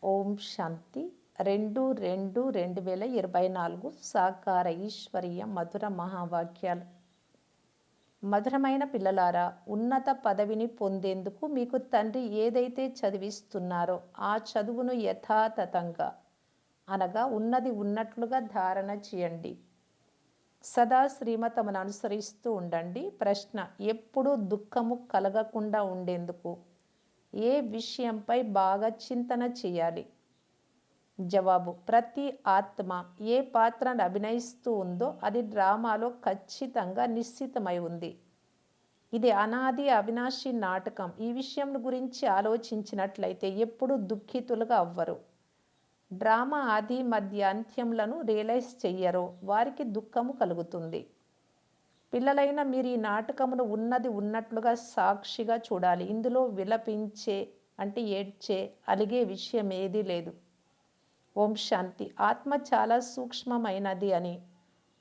ఓం శాంతి 2/2/2024 సాకార ఈశ్వరీయ మధుర మహావాక్యాలు. మధురమైన పిల్లలారా, ఉన్నత పదవిని పొందేందుకు మీకు తండ్రి ఏదైతే చదివిస్తున్నారో ఆ చదువును యథాతథంగా అనగా ఉన్నది ఉన్నట్లుగా ధారణ చేయండి. సదా శ్రీమతమును అనుసరిస్తూ ఉండండి. ప్రశ్న: ఎప్పుడూ దుఃఖము కలగకుండా ఉండేందుకు ఏ విషయంపై బాగా చింతన చేయాలి? జవాబు: ప్రతి ఆత్మ ఏ పాత్రను అభినయిస్తూ ఉందో అది డ్రామాలో ఖచ్చితంగా నిశ్చితమై ఉంది. ఇది అనాది అవినాశి నాటకం. ఈ విషయం గురించి ఆలోచించినట్లయితే ఎప్పుడూ దుఃఖితులుగా అవ్వరు. డ్రామా ఆది మధ్య అంత్యములను రియలైజ్ చెయ్యరో వారికి దుఃఖము కలుగుతుంది. పిల్లలైన మీరు ఈ నాటకమును ఉన్నది ఉన్నట్లుగా సాక్షిగా చూడాలి. ఇందులో విలపించే అంటే ఏడ్చే, అలిగే విషయం ఏదీ లేదు. ఓం శాంతి. ఆత్మ చాలా సూక్ష్మమైనది అని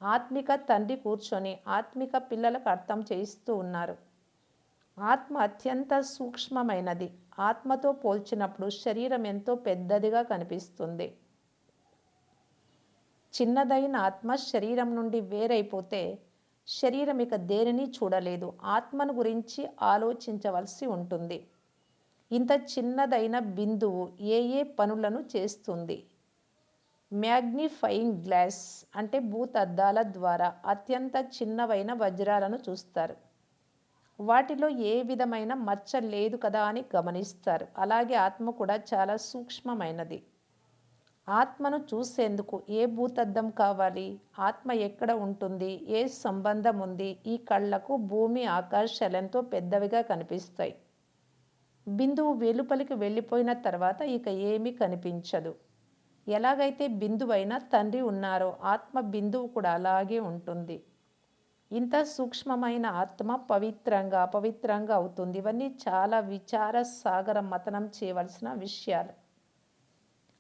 ఆత్మిక తండ్రి కూర్చొని ఆత్మిక పిల్లలకు అర్థం చేయిస్తూ ఉన్నారు. ఆత్మ అత్యంత సూక్ష్మమైనది. ఆత్మతో పోల్చినప్పుడు శరీరం ఎంతో పెద్దదిగా కనిపిస్తుంది. చిన్నదైన ఆత్మ శరీరం నుండి వేరైపోతే శరీరం ఇక దేనిని చూడలేదు. ఆత్మను గురించి ఆలోచించవలసి ఉంటుంది. ఇంత చిన్నదైన బిందువు ఏ ఏ పనులను చేస్తుంది? మ్యాగ్నిఫైయింగ్ గ్లాస్ అంటే భూతద్దాల ద్వారా అత్యంత చిన్నవైన వజ్రాలను చూస్తారు. వాటిలో ఏ విధమైన మచ్చ లేదు కదా అని గమనిస్తారు. అలాగే ఆత్మ కూడా చాలా సూక్ష్మమైనది. ఆత్మను చూసేందుకు ఏ భూతద్దం కావాలి? ఆత్మ ఎక్కడ ఉంటుంది? ఏ సంబంధం ఉంది? ఈ కళ్ళకు భూమి ఆకాశాలెంతో పెద్దవిగా కనిపిస్తాయి. బిందువు వెలుపలికి వెళ్ళిపోయిన తర్వాత ఇక ఏమీ కనిపించదు. ఎలాగైతే బిందువైన తండ్రి ఉన్నారో ఆత్మ బిందువు కూడా అలాగే ఉంటుంది. ఇంత సూక్ష్మమైన ఆత్మ పవిత్రంగా అపవిత్రంగా అవుతుంది. ఇవన్నీ చాలా విచార సాగర మతనం చేయవలసిన విషయాలు.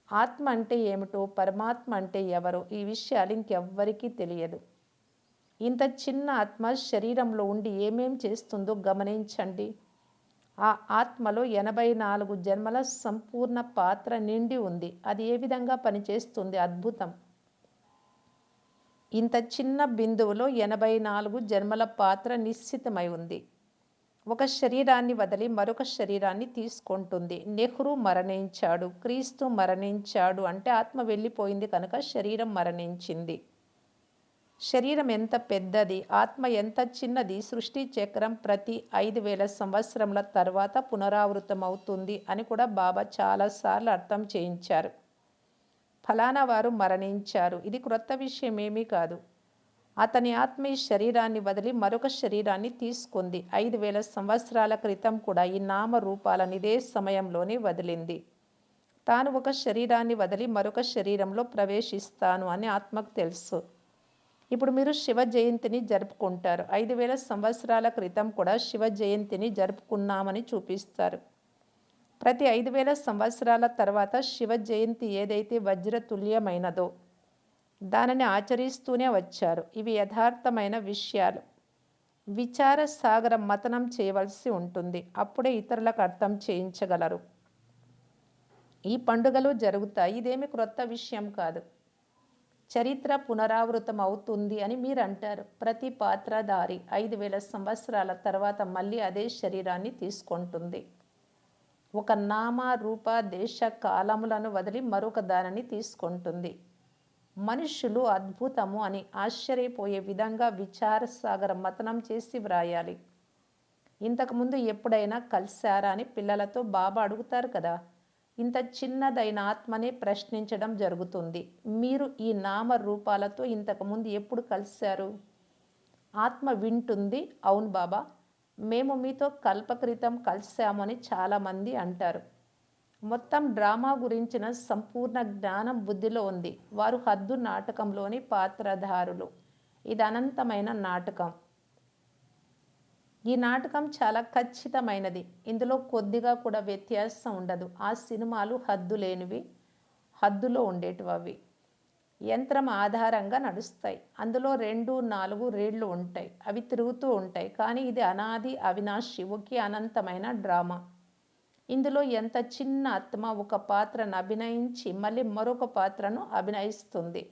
ఆత్మ అంటే ఏమిటో, పరమాత్మ అంటే ఎవరో ఈ విషయాలు ఇంకెవ్వరికీ తెలియదు. ఇంత చిన్న ఆత్మ శరీరంలో ఉండి ఏమేం చేస్తుందో గమనించండి. ఆ ఆత్మలో 84 జన్మల సంపూర్ణ పాత్ర నిండి ఉంది. అది ఏ విధంగా పనిచేస్తుంది? అద్భుతం. ఇంత చిన్న బిందువులో 84 జన్మల పాత్ర నిశ్చితమై ఉంది. ఒక శరీరాన్ని వదిలి మరొక శరీరాన్ని తీసుకుంటుంది. నెహ్రూ మరణించాడు, క్రీస్తు మరణించాడు అంటే ఆత్మ వెళ్ళిపోయింది కనుక శరీరం మరణించింది. శరీరం ఎంత పెద్దది, ఆత్మ ఎంత చిన్నది. సృష్టి చక్రం ప్రతి 5000 సంవత్సరముల తర్వాత పునరావృతం అవుతుంది అని కూడా బాబా చాలాసార్లు అర్థం చేయించారు. ఫలానా వారు మరణించారు, ఇది క్రొత్త విషయం ఏమీ కాదు. అతని ఆత్మ ఈ శరీరాన్ని వదిలి మరొక శరీరాన్ని తీసుకుంది. 5000 సంవత్సరాల క్రితం కూడా ఈ నామ రూపాలను ఇదే సమయంలోనే వదిలింది. తాను ఒక శరీరాన్ని వదిలి మరొక శరీరంలో ప్రవేశిస్తాను అని ఆత్మకు తెలుసు. ఇప్పుడు మీరు శివ జయంతిని జరుపుకుంటారు. 5000 సంవత్సరాల క్రితం కూడా శివ జయంతిని జరుపుకున్నామని చూపిస్తారు. ప్రతి 5000 సంవత్సరాల తర్వాత శివ జయంతి ఏదైతే వజ్రతుల్యమైనదో దానిని ఆచరిస్తూనే వచ్చారు. ఇవి యథార్థమైన విషయాలు. విచార సాగర మతనం చేయవలసి ఉంటుంది. అప్పుడే ఇతరులకు అర్థం చేయించగలరు. ఈ పండుగలు జరుగుతాయి. ఇదేమి క్రొత్త విషయం కాదు. చరిత్ర పునరావృతం అవుతుంది అని మీరు అంటారు. ప్రతి పాత్రధారి 5000 సంవత్సరాల తర్వాత మళ్ళీ అదే శరీరాన్ని తీసుకుంటుంది. ఒక నామ రూప దేశ కాలములను వదిలి మరొక దానిని తీసుకుంటుంది. మనుషులు అద్భుతము అని ఆశ్చర్యపోయే విధంగా విచార సాగర మతనం చేసి వ్రాయాలి. ఇంతకుముందు ఎప్పుడైనా కలిశారా అని పిల్లలతో బాబా అడుగుతారు కదా. ఇంత చిన్నదైన ఆత్మనే ప్రశ్నించడం జరుగుతుంది. మీరు ఈ నామ రూపాలతో ఇంతకుముందు ఎప్పుడు కలిశారు? ఆత్మ వింటుంది, అవును బాబా, మేము మీతో కల్పక్రితం కలిశామని చాలామంది అంటారు. మొత్తం డ్రామా గురించిన సంపూర్ణ జ్ఞానం బుద్ధిలో ఉంది. వారు హద్దు నాటకంలోని పాత్రధారులు. ఇది అనంతమైన నాటకం. ఈ నాటకం చాలా ఖచ్చితమైనది. ఇందులో కొద్దిగా కూడా వ్యత్యాసం ఉండదు. ఆ సినిమాలు హద్దు లేనివి, హద్దులో ఉండేటివి. యంత్రం ఆధారంగా నడుస్తాయి. అందులో 2, 4 రీళ్లు ఉంటాయి. అవి తిరుగుతూ ఉంటాయి. కానీ ఇది అనాది అవినాశి, ఒకే అనంతమైన డ్రామా. ఇందులో ఎంత చిన్న ఆత్మ ఒక పాత్రను అభినయించి మళ్ళీ మరొక పాత్రను అభినయిస్తుంది.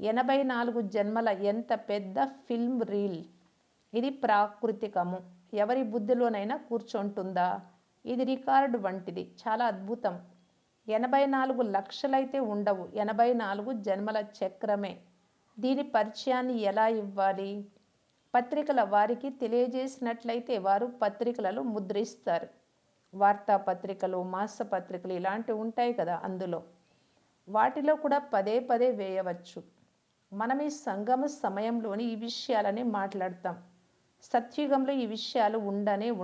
84 జన్మల ఎంత పెద్ద ఫిల్మ్ రీల్. ఇది ప్రాకృతికము. ఎవరి బుద్ధిలోనైనా కూర్చుంటుందా? ఇది రికార్డు వంటిది. చాలా అద్భుతం. 84 లక్షలైతే ఉండవు. 84 జన్మల చక్రమే. దీని పరిచయాన్ని ఎలా ఇవ్వాలి? పత్రికల వారికి తెలియజేసినట్లయితే వారు పత్రికలలో ముద్రిస్తారు. వార్తాపత్రికలు, మాసపత్రికలు ఇలాంటివి ఉంటాయి కదా, అందులో వాటిలో కూడా పదే పదే వేయవచ్చు. మనం ఈ సంగమ సమయంలోని ఈ విషయాలని మాట్లాడతాం. సత్యుగంలో ఈ విషయాలు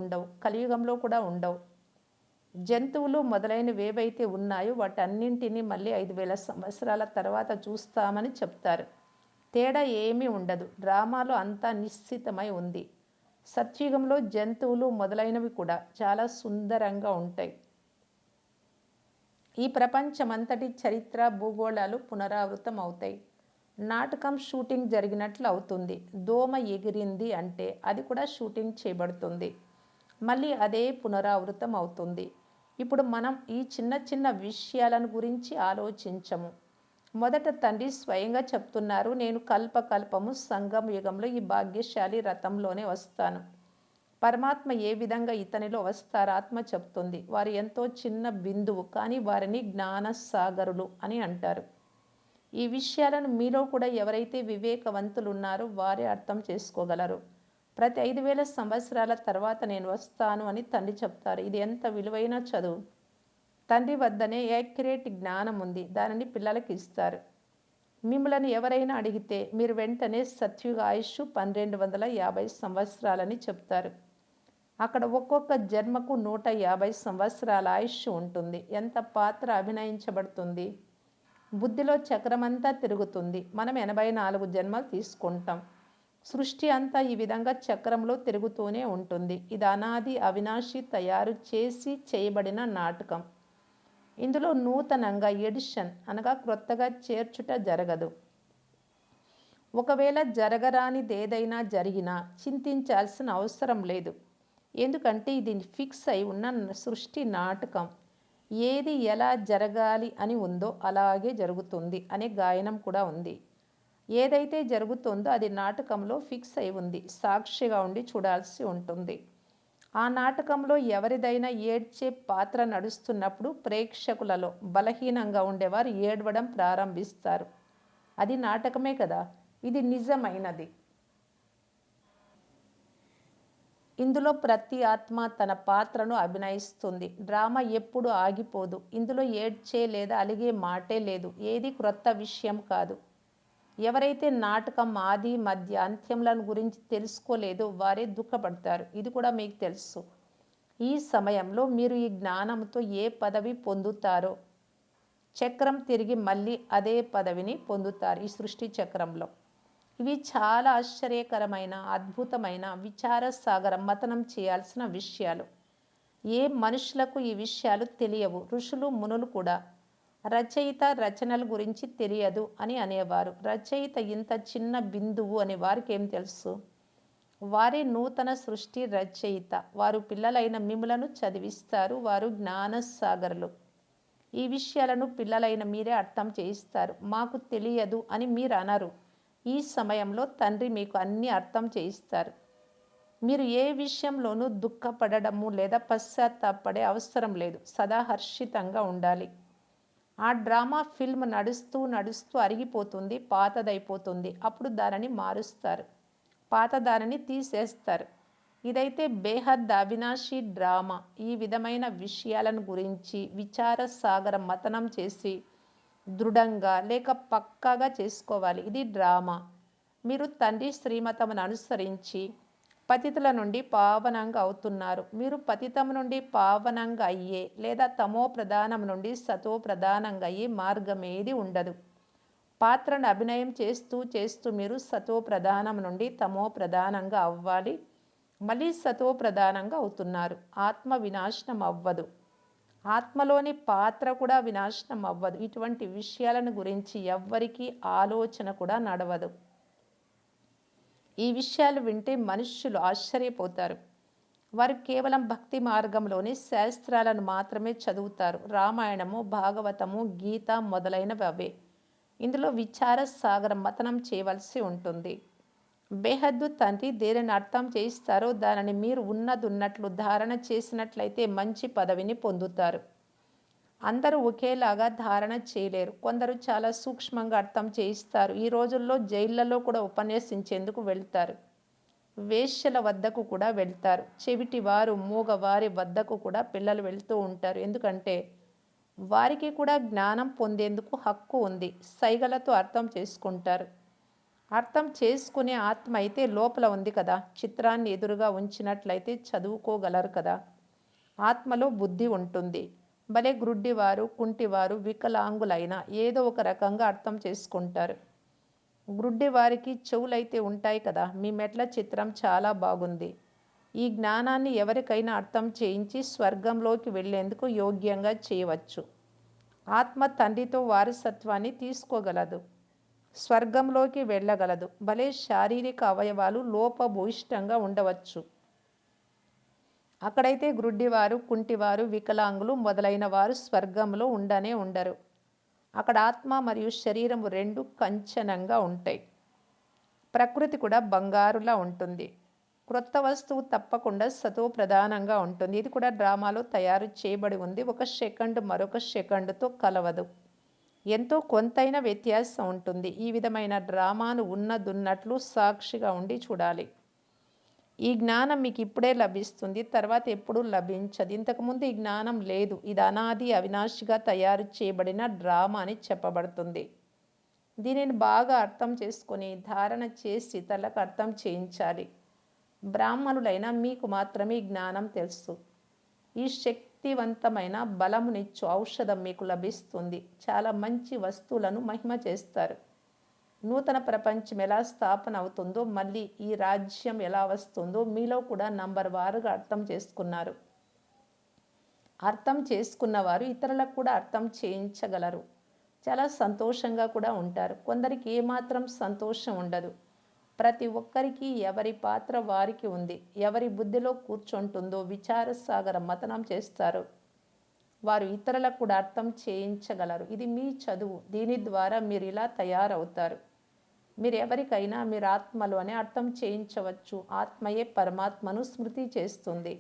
ఉండవు. కలియుగంలో కూడా ఉండవు. జంతువులు మొదలైనవి ఏవైతే ఉన్నాయో వాటన్నింటినీ మళ్ళీ 5000 సంవత్సరాల తర్వాత చూస్తామని చెప్తారు. తేడా ఏమీ ఉండదు. డ్రామాలో అంతా నిశ్చితమై ఉంది. సత్యుగంలో జంతువులు మొదలైనవి కూడా చాలా సుందరంగా ఉంటాయి. ఈ ప్రపంచమంతటి చరిత్ర, భూగోళాలు పునరావృతం అవుతాయి. నాటకం షూటింగ్ జరిగినట్లు అవుతుంది. దోమ ఎగిరింది అంటే అది కూడా షూటింగ్ చేయబడుతుంది. మళ్ళీ అదే పునరావృతం అవుతుంది. ఇప్పుడు మనం ఈ చిన్న చిన్న విషయాలను గురించి ఆలోచించము. మొదట తండ్రి స్వయంగా చెప్తున్నారు, నేను కల్పకల్పము సంగమ యుగంలో ఈ భాగ్యశాలి రథంలోనే వస్తాను. పరమాత్మ ఏ విధంగా ఇతనిలో వస్తారో ఆత్మ చెప్తుంది. వారు ఎంతో చిన్న బిందువు, కానీ వారిని జ్ఞానసాగరులు అని అంటారు. ఈ విషయాలను మీలో కూడా ఎవరైతే వివేకవంతులు ఉన్నారో వారే అర్థం చేసుకోగలరు. ప్రతి 5000 సంవత్సరాల తర్వాత నేను వస్తాను అని తండ్రి చెప్తారు. ఇది ఎంత విలువైన చదువు. తండ్రి వద్దనే యాక్యురేట్ జ్ఞానం ఉంది. దానిని పిల్లలకి ఇస్తారు. మిమ్మల్ని ఎవరైనా అడిగితే మీరు వెంటనే సత్యుగ ఆయుష్ 1250 సంవత్సరాలని చెప్తారు. అక్కడ ఒక్కొక్క జన్మకు 150 సంవత్సరాల ఆయుష్ ఉంటుంది. ఎంత పాత్ర అభినయించబడుతుంది. బుద్ధిలో చక్రమంతా తిరుగుతుంది. మనం 84 జన్మలు తీసుకుంటాం. సృష్టి అంతా ఈ విధంగా చక్రంలో తిరుగుతూనే ఉంటుంది. ఇది అనాది అవినాశి తయారు చేసి చేయబడిన నాటకం. ఇందులో నూతనంగా ఎడిషన్ అనగా క్రొత్తగా చేర్చుట జరగదు. ఒకవేళ జరగరానిదేదైనా జరిగినా చింతించాల్సిన అవసరం లేదు. ఎందుకంటే ఇది ఫిక్స్ అయి ఉన్న సృష్టి నాటకం. ఏది ఎలా జరగాలి అని ఉందో అలాగే జరుగుతుంది అనే గాయనం కూడా ఉంది. ఏదైతే జరుగుతుందో అది నాటకంలో ఫిక్స్ అయి ఉంది. సాక్షిగా ఉండి చూడాల్సి ఉంటుంది. ఆ నాటకంలో ఎవరిదైనా ఏడ్చే పాత్ర నడుస్తున్నప్పుడు ప్రేక్షకులలో బలహీనంగా ఉండేవారు ఏడవడం ప్రారంభిస్తారు. అది నాటకమే కదా. ఇది నిజమైనది. ఇందులో ప్రతి ఆత్మ తన పాత్రను అభినయిస్తుంది. డ్రామా ఎప్పుడు ఆగిపోదు. ఇందులో ఏడ్చే లేదా అలిగే మాటే లేదు. ఏది క్రొత్త విషయం కాదు. ఎవరైతే నాటకం ఆది మధ్య అంత్యములను గురించి తెలుసుకోలేదో వారే దుఃఖపడతారు. ఇది కూడా మీకు తెలుసు. ఈ సమయంలో మీరు ఈ జ్ఞానంతో ఏ పదవి పొందుతారో చక్రం తిరిగి మళ్ళీ అదే పదవిని పొందుతారు ఈ సృష్టి చక్రంలో. ఇవి చాలా ఆశ్చర్యకరమైన, అద్భుతమైన, విచార సాగరం మతనం చేయాల్సిన విషయాలు. ఏ మనుషులకు ఈ విషయాలు తెలియవు. ఋషులు, మునులు కూడా రచయిత రచనల గురించి తెలియదు అని అనేవారు. రచయిత ఇంత చిన్న బిందువు అని వారికి ఏం తెలుసు? వారే నూతన సృష్టి రచయిత. వారు పిల్లలైన మిమ్ములను చదివిస్తారు. వారు జ్ఞానసాగరులు. ఈ విషయాలను పిల్లలైన మీరే అర్థం చేయిస్తారు. మాకు తెలియదు అని మీరు అనరు. ఈ సమయంలో తండ్రి మీకు అన్నీ అర్థం చేయిస్తారు. మీరు ఏ విషయంలోనూ దుఃఖపడము లేదా పశ్చాత్తాపడే అవసరం లేదు. సదా హర్షితంగా ఉండాలి. ఆ డ్రామా ఫిల్మ్ నడుస్తూ నడుస్తూ అరిగిపోతుంది, పాతదైపోతుంది. అప్పుడు దానిని మారుస్తారు, పాత దానిని తీసేస్తారు. ఇదైతే బేహద్ అవినాశి డ్రామా. ఈ విధమైన విషయాలను గురించి విచార సాగరం మతనం చేసి దృఢంగా లేక పక్కాగా చేసుకోవాలి. ఇది డ్రామా. మీరు తండ్రి శ్రీమతమును అనుసరించి పతితుల నుండి పావనంగా అవుతున్నారు. మీరు పతితం నుండి పావనంగా అయ్యే లేదా తమో ప్రధానం నుండి సతో ప్రధానంగా అయ్యే మార్గం ఏది ఉండదు. పాత్రను అభినయం చేస్తూ చేస్తూ మీరు సతో ప్రధానం నుండి తమో ప్రధానంగా అవ్వాలి. మళ్ళీ సతో ప్రధానంగా అవుతున్నారు. ఆత్మ వినాశనం అవ్వదు. ఆత్మలోని పాత్ర కూడా వినాశనం అవ్వదు. ఇటువంటి విషయాలను గురించి ఎవ్వరికీ ఆలోచన కూడా నడవదు. ఈ విషయాలు వింటే మనుష్యులు ఆశ్చర్యపోతారు. వారు కేవలం భక్తి మార్గంలోని శాస్త్రాలను మాత్రమే చదువుతారు. రామాయణము, భాగవతము, గీత మొదలైనవి అవే. ఇందులో విచార సాగరం మథనం చేయవలసి ఉంటుంది. బేహద్దు తండ్రి దేనిని అర్థం చేయిస్తారో దానిని మీరు ఉన్నదున్నట్లు ధారణ చేసినట్లయితే మంచి పదవిని పొందుతారు. అందరూ ఒకేలాగా ధారణ చేయలేరు. కొందరు చాలా సూక్ష్మంగా అర్థం చేయిస్తారు. ఈ రోజుల్లో జైళ్లలో కూడా ఉపన్యసించేందుకు వెళ్తారు. వేశ్యల వద్దకు కూడా వెళ్తారు. చెవిటివారు, మూగవారి వద్దకు కూడా పిల్లలు వెళ్తూ ఉంటారు. ఎందుకంటే వారికి కూడా జ్ఞానం పొందేందుకు హక్కు ఉంది. సైగలతో అర్థం చేసుకుంటారు. అర్థం చేసుకునే ఆత్మ అయితే లోపల ఉంది కదా. చిత్రాన్ని ఎదురుగా ఉంచినట్లయితే చదువుకోగలరు కదా. ఆత్మలో బుద్ధి ఉంటుంది. భలే గ్రుడ్డివారు, కుంటివారు, వికలాంగులైనా ఏదో ఒక రకంగా అర్థం చేసుకుంటారు. గ్రుడ్డి వారికి చెవులైతే ఉంటాయి కదా. మీ మెట్ల చిత్రం చాలా బాగుంది. ఈ జ్ఞానాన్ని ఎవరికైనా అర్థం చేయించి స్వర్గంలోకి వెళ్లేందుకు యోగ్యంగా చేయవచ్చు. ఆత్మ తండ్రితో వారసత్వాన్ని తీసుకోగలదు. స్వర్గంలోకి వెళ్ళగలదు. భలే శారీరక అవయవాలు లోపభూయిష్టంగా ఉండవచ్చు. అక్కడైతే గ్రుడ్డివారు, కుంటివారు, వికలాంగులు మొదలైన వారు స్వర్గంలో ఉండనే ఉండరు. అక్కడ ఆత్మ మరియు శరీరము రెండు కంచనంగా ఉంటాయి. ప్రకృతి కూడా బంగారులా ఉంటుంది. క్రొత్త వస్తువు తప్పకుండా సతో ప్రధానంగా ఉంటుంది. ఇది కూడా డ్రామాలో తయారు చేయబడి ఉంది. ఒక సెకండ్ మరొక సెకండ్తో కలవదు. ఎంతో కొంతైన వ్యత్యాసం ఉంటుంది. ఈ విధమైన డ్రామాను ఉన్నదున్నట్లు సాక్షిగా ఉండి చూడాలి. ఈ జ్ఞానం మీకు ఇప్పుడే లభిస్తుంది. తర్వాత ఎప్పుడూ లభించదు. ఇంతకుముందు ఈ జ్ఞానం లేదు. ఇది అనాది అవినాశిగా తయారు చేయబడిన డ్రామా అని చెప్పబడుతుంది. దీనిని బాగా అర్థం చేసుకొని ధారణ చేసి ఇతరులకు అర్థం చేయించాలి. బ్రాహ్మణులైన మీకు మాత్రమే జ్ఞానం తెలుసు. ఈ శక్తివంతమైన బలమునిచ్చు ఔషధం మీకు లభిస్తుంది. చాలా మంచి వస్తువులను మహిమ చేస్తారు. నూతన ప్రపంచం ఎలా స్థాపన అవుతుందో, మళ్ళీ ఈ రాజ్యం ఎలా వస్తుందో మీలో కూడా నంబర్ వారుగా అర్థం చేసుకున్నారు. అర్థం చేసుకున్నవారు ఇతరులకు కూడా అర్థం చేయించగలరు. చాలా సంతోషంగా కూడా ఉంటారు. కొందరికి ఏమాత్రం సంతోషం ఉండదు. ప్రతి ఒక్కరికి ఎవరి పాత్ర వారికి ఉంది. ఎవరి బుద్ధిలో కూర్చుంటుందో విచార సాగర మథనం చేస్తారు. వారు ఇతరులకు కూడా అర్థం చేయించగలరు. ఇది మీ చదువు. దీని ద్వారా మీరు ఇలా తయారవుతారు. మీరు ఎవరికైనా మీరు ఆత్మలు అని అర్థం చేయించవచ్చు. ఆత్మయే పరమాత్మను స్మృతి చేస్తుంది.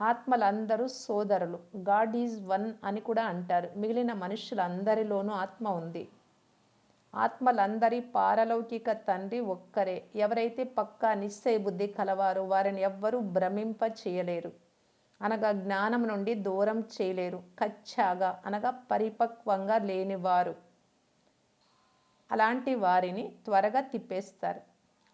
ఆత్మలందరూ సోదరులు. గాడ్ ఈజ్ వన్ అని కూడా అంటారు. మిగిలిన మనుషులందరిలోనూ ఆత్మ ఉంది. ఆత్మలందరి పారలౌకిక తండ్రి ఒక్కరే. ఎవరైతే పక్కా నిశ్చయ బుద్ధి కలవారో వారిని ఎవ్వరూ భ్రమింప చేయలేరు, అనగా జ్ఞానం నుండి దూరం చేయలేరు. కచ్చాగా అనగా పరిపక్వంగా లేనివారు అలాంటి వారిని త్వరగా తిప్పేస్తారు,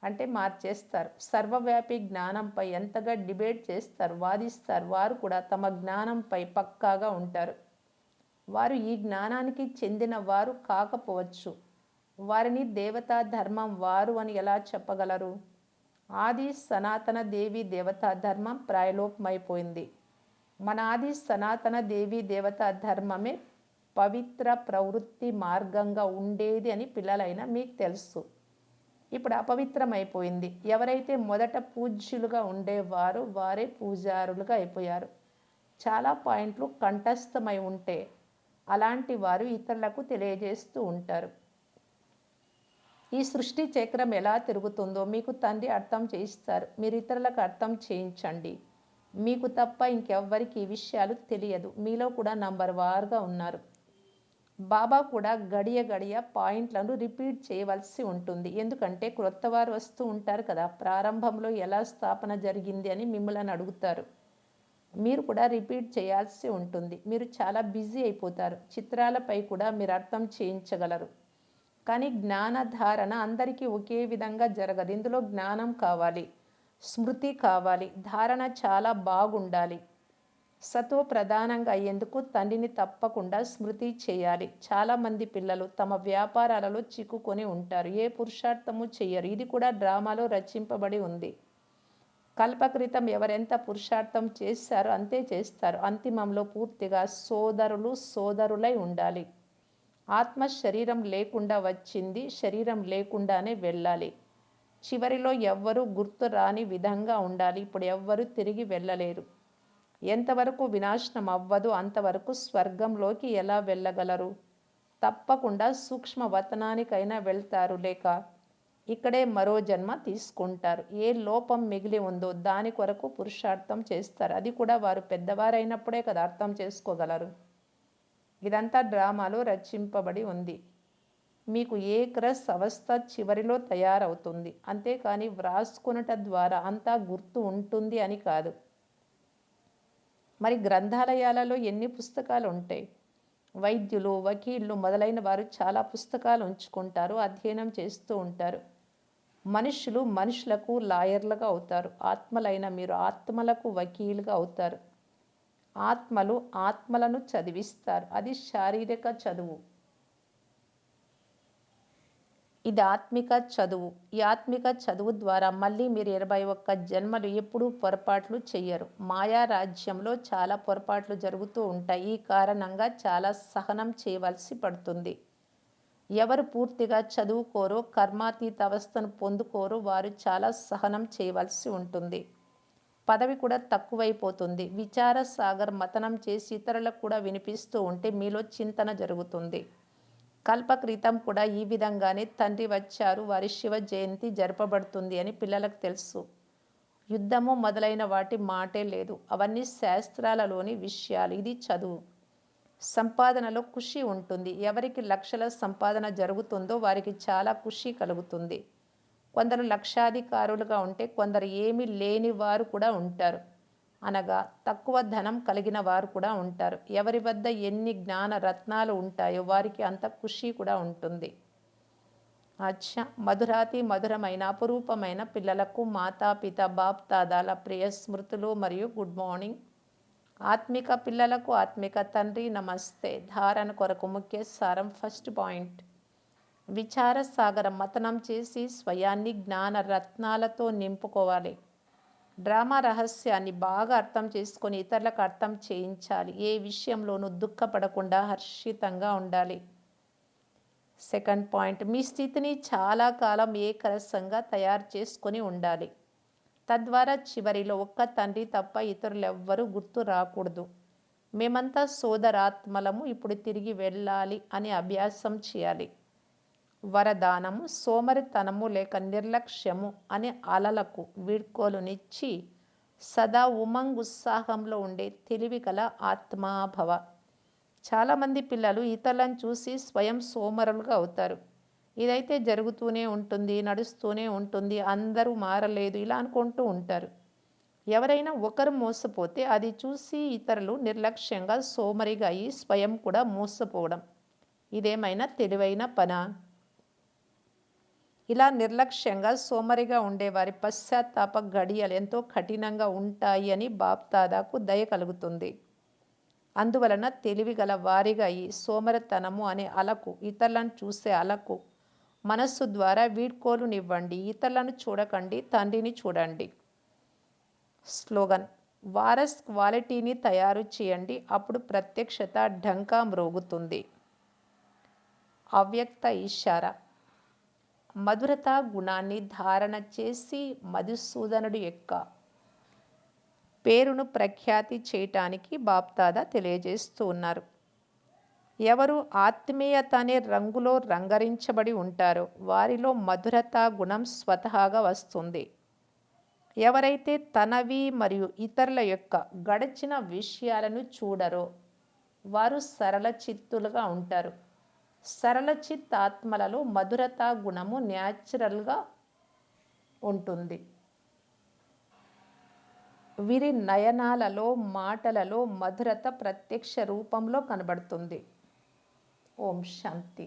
అంటే మార్చేస్తారు. సర్వవ్యాపి జ్ఞానంపై ఎంతగా డిబేట్ చేస్తారు, వాదిస్తారు. వారు కూడా తమ జ్ఞానంపై పక్కాగా ఉంటారు. వారు ఈ జ్ఞానానికి చెందిన వారు కాకపోవచ్చు. వారిని దేవతా ధర్మం వారు అని ఎలా చెప్పగలరు? ఆది సనాతన దేవి దేవతా ధర్మం ప్రాయలోపమైపోయింది. మన ఆది సనాతన దేవి దేవతా ధర్మమే పవిత్ర ప్రవృత్తి మార్గంగా ఉండేది అని పిల్లలైనా మీకు తెలుసు. ఇప్పుడు అపవిత్రమైపోయింది. ఎవరైతే మొదట పూజ్యులుగా ఉండేవారో వారే పూజారులుగా అయిపోయారు. చాలా పాయింట్లు కంఠస్థమై ఉంటే అలాంటి వారు ఇతరులకు తెలియజేస్తూ ఉంటారు. ఈ సృష్టి చక్రం ఎలా తిరుగుతుందో మీకు తండ్రి అర్థం చేయిస్తారు. మీరు ఇతరులకు అర్థం చేయించండి. మీకు తప్ప ఇంకెవ్వరికి ఈ విషయాలు తెలియదు. మీలో కూడా నంబర్ వారుగా ఉన్నారు. బాబా కూడా గడియ గడియ పాయింట్లను రిపీట్ చేయవలసి ఉంటుంది. ఎందుకంటే క్రొత్త వారు వస్తూ ఉంటారు కదా. ప్రారంభంలో ఎలా స్థాపన జరిగింది అని మిమ్మల్ని అడుగుతారు. మీరు కూడా రిపీట్ చేయాల్సి ఉంటుంది. మీరు చాలా బిజీ అయిపోతారు. చిత్రాలపై కూడా మీరు అర్థం చేయించగలరు. కానీ జ్ఞానధారణ అందరికీ ఒకే విధంగా జరగదు. ఇందులో జ్ఞానం కావాలి, స్మృతి కావాలి, ధారణ చాలా బాగుండాలి. సతో ప్రధానంగా అయ్యేందుకు తండ్రిని తప్పకుండా స్మృతి చేయాలి. చాలామంది పిల్లలు తమ వ్యాపారాలలో చిక్కుకొని ఉంటారు. ఏ పురుషార్థము చెయ్యరు. ఇది కూడా డ్రామాలో రచింపబడి ఉంది. కల్పకృతం ఎవరెంత పురుషార్థం చేశారో అంతే చేస్తారు. అంతిమంలో పూర్తిగా సోదరులు సోదరులై ఉండాలి. ఆత్మ శరీరం లేకుండా వచ్చింది, శరీరం లేకుండానే వెళ్ళాలి. చివరిలో ఎవ్వరూ గుర్తు రాని విధంగా ఉండాలి. ఇప్పుడు ఎవ్వరూ తిరిగి వెళ్ళలేరు. ఎంతవరకు వినాశనం అవ్వదు అంతవరకు స్వర్గంలోకి ఎలా వెళ్ళగలరు? తప్పకుండా సూక్ష్మ వతనానికైనా వెళ్తారు, లేక ఇక్కడే మరో జన్మ తీసుకుంటారు. ఏ లోపం మిగిలి ఉందో దాని కొరకు పురుషార్థం చేస్తారు. అది కూడా వారు పెద్దవారైనప్పుడే కదా అర్థం చేసుకోగలరు. ఇదంతా డ్రామాలో రచింపబడి ఉంది. మీకు ఏక్రస్ అవస్థ చివరిలో తయారవుతుంది. అంతేకాని వ్రాసుకొనుట ద్వారా అంతా గుర్తు ఉంటుంది అని కాదు. మరి గ్రంథాలయాలలో ఎన్ని పుస్తకాలు ఉంటాయి? వైద్యులు, వకీళ్ళు మొదలైన వారు చాలా పుస్తకాలు ఉంచుకుంటారు, అధ్యయనం చేస్తూ ఉంటారు. మనుషులు మనుషులకు లాయర్లుగా అవుతారు. ఆత్మలైన మీరు ఆత్మలకు వకీలుగా అవుతారు. ఆత్మలు ఆత్మలను చదివిస్తారు. అది శారీరక చదువు. ఇది ఆత్మిక చదువు. ఈ ఆత్మిక చదువు ద్వారా మళ్ళీ మీరు 21 జన్మలు ఎప్పుడూ పొరపాట్లు చెయ్యరు. మాయా రాజ్యంలో చాలా పొరపాట్లు జరుగుతూ ఉంటాయి. ఈ కారణంగా చాలా సహనం చేయవలసి పడుతుంది. ఎవరు పూర్తిగా చదువుకోరో, కర్మాతీత అవస్థను పొందుకోరో వారు చాలా సహనం చేయవలసి ఉంటుంది. పదవి కూడా తక్కువైపోతుంది. విచార సాగర్ మతనం చేసి ఇతరులకు కూడా వినిపిస్తూ ఉంటే మీలో చింతన జరుగుతుంది. కల్పక్రితం కూడా ఈ విధంగానే తండ్రి వచ్చారు, వారి శివ జయంతి జరపబడుతుంది అని పిల్లలకు తెలుసు. యుద్ధము మొదలైన వాటి మాటే లేదు. అవన్నీ శాస్త్రాలలోని విషయాలు. ఇది చదువు. సంపాదనలో ఖుషి ఉంటుంది. ఎవరికి లక్షల సంపాదన జరుగుతుందో వారికి చాలా ఖుషి కలుగుతుంది. కొందరు లక్షాధికారులుగా ఉంటే కొందరు ఏమీ లేని వారు కూడా ఉంటారు. అనగా తక్కువ ధనం కలిగిన వారు కూడా ఉంటారు. ఎవరి వద్ద ఎన్ని జ్ఞాన రత్నాలు ఉంటాయో వారికి అంత ఖుషి కూడా ఉంటుంది. అచ్చా, మధురాతి మధురమైన అపురూపమైన పిల్లలకు మాతాపిత బాప్ దాదాల ప్రియ స్మృతులు మరియు గుడ్ మార్నింగ్. ఆత్మిక పిల్లలకు ఆత్మిక తండ్రి నమస్తే. ధారణ కొరకు ముఖ్య సారం. ఫస్ట్ పాయింట్, విచార సాగరం మతనం చేసి స్వయాన్ని జ్ఞాన రత్నాలతో నింపుకోవాలి. డ్రామా రహస్యాన్ని బాగా అర్థం చేసుకొని ఇతరులకు అర్థం చేయించాలి. ఏ విషయంలోనూ దుఃఖపడకుండా హర్షితంగా ఉండాలి. సెకండ్ పాయింట్, మీ స్థితిని చాలా కాలం ఏకరసంగా తయారు చేసుకొని ఉండాలి. తద్వారా చివరిలో ఒక్క తండ్రి తప్ప ఇతరులెవ్వరూ గుర్తు రాకూడదు. మేమంతా సోదరాత్మలము, ఇప్పుడు తిరిగి వెళ్ళాలి అని అభ్యాసం చేయాలి. వరదానము, సోమరితనము లేక నిర్లక్ష్యము అనే అలలకు వీడ్కోలునిచ్చి సదా ఉమంగ్ ఉత్సాహంలో ఉండే తెలివి గల ఆత్మాభవ. చాలామంది పిల్లలు ఇతరులను చూసి స్వయం సోమరులుగా అవుతారు. ఇదైతే జరుగుతూనే ఉంటుంది, నడుస్తూనే ఉంటుంది, అందరూ మారలేదు ఇలా అనుకుంటూ ఉంటారు. ఎవరైనా ఒకరు మోసపోతే అది చూసి ఇతరులు నిర్లక్ష్యంగా సోమరిగా అయి స్వయం కూడా మోసపోవడం ఇదేమైనా తెలివైన పనా? ఇలా నిర్లక్ష్యంగా సోమరిగా ఉండేవారి పశ్చాత్తాప గడియలు ఎంతో కఠినంగా ఉంటాయి అని బాప్ దాదాకు దయ కలుగుతుంది. అందువలన తెలివి గల వారిగా ఈ సోమరితనము అనే అలకు, ఇతరులను చూసే అలకు మనస్సు ద్వారా వీడ్కోలునివ్వండి. ఇతరులను చూడకండి, తండ్రిని చూడండి. స్లోగన్, వారస్ క్వాలిటీని తయారు చేయండి, అప్పుడు ప్రత్యక్షత ఢంకా మ్రోగుతుంది. అవ్యక్త ఇషారా, మధురతా గుణాన్ని ధారణ చేసి మధుసూదనుడి యొక్క పేరును ప్రఖ్యాతి చేయటానికి బాప్దాదా తెలియజేస్తూ ఉన్నారు. ఎవరు ఆత్మీయత అనే రంగులో రంగరించబడి ఉంటారో వారిలో మధురతా గుణం స్వతహాగా వస్తుంది. ఎవరైతే తనవి మరియు ఇతరుల యొక్క గడిచిన విషయాలను చూడరో వారు సరళ చిత్తులుగా ఉంటారు. సరళ చిత్ ఆత్మలలో మధురతా గుణము న్యాచురల్గా ఉంటుంది. వీరి నయనాలలో, మాటలలో మధురత ప్రత్యక్ష రూపంలో కనబడుతుంది. ఓం శాంతి.